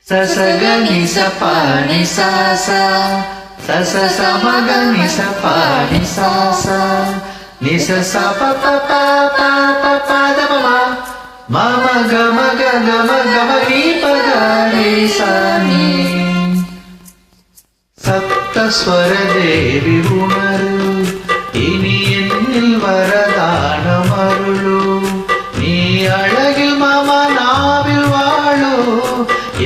Sasagani sa pani sasa, sasa sama gani sa pani sasa, nisa sa pa pa pa pa pa pa da mama, mama gama gama gama ni pa gani sa ni. Saptaswara Devi unaru, ini ennil varadanamaru, நீ அழகில் மாமா நாவில் வாழோ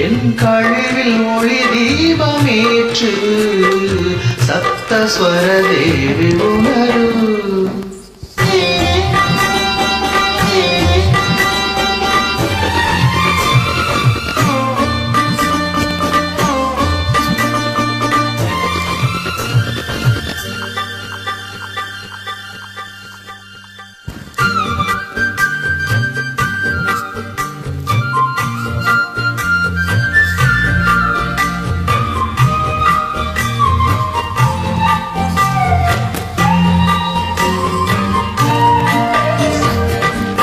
என் கழிவில் ஒளி தீபமேற்று சப்தஸ்வர தேவி உணரு.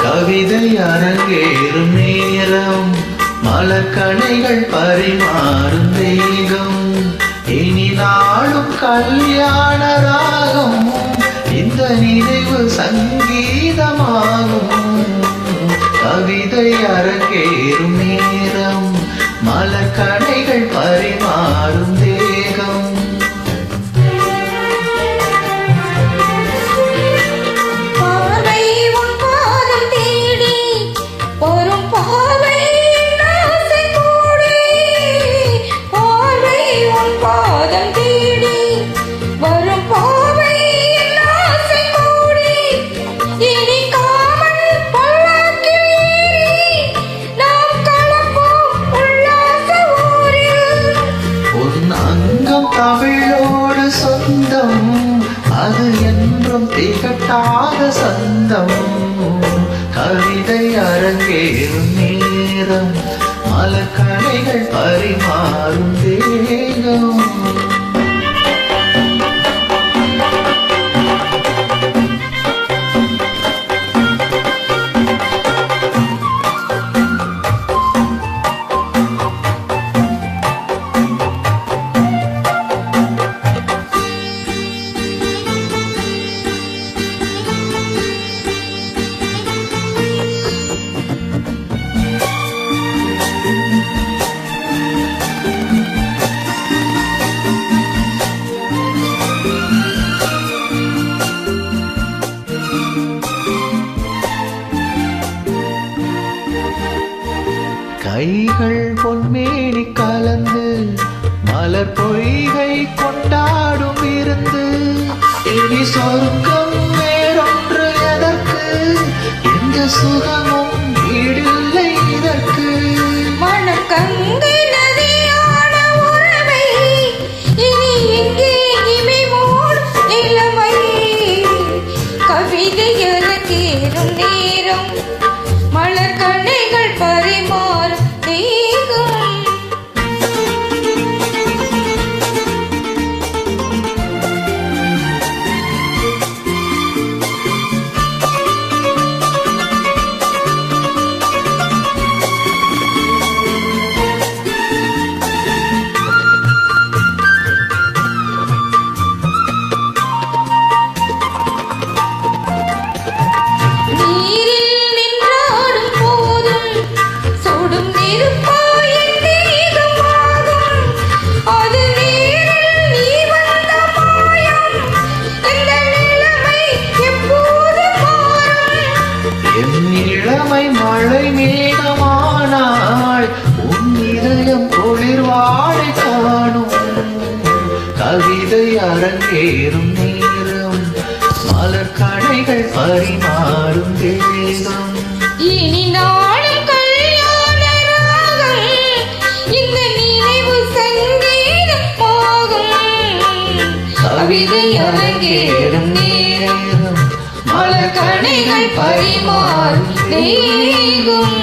கவிதை அரங்கேறும் நேரம், மலர்கணைகள் பரிமாறும் தேகம், இனி நாளும் கல்யாண ராகம், இந்த நினைவு சங்கீதமாகும். கவிதை அரங்கேறும் நேரம், மலர்கணைகள் பரிமாறும் தேகம், தமிழோடு சொந்தம், அது என்றும் திகட்டாத சந்தம். கவிதை அரங்கேறும் நேரம், மலர்கணைகள் பரிமாறும் தேகம். கைகள் பொன்மேனி கலந்து மலர் பொய்கை கொண்டாடும் இருந்து, இனி சொர்க்கம் வேறொன்று எதற்கு, எந்த சுகமும் ஈடில்லை இதற்கு. மணக்கங்கை நதியான உறவை இனி இங்கே இமை மூடும் இளமை. கவிதை அரங்கேறும் நேரம், மலர்கணைகள் பரிமாறும் தேகம். இளமை மழை மேகமானாள், உன் இதயம் குளிர் வாழை காணும். கவிதை அரங்கேறும் நேரம், மலர்கணைகள் பரிமாறும் தேகம். இனி நாளும் கல்யாண ராகம், இந்த நினைவு சங்கீதம் போகும். கவிதை அரங்கேறும் நேரம், மலர்கணைகள் பரிமாறும் தேகம்.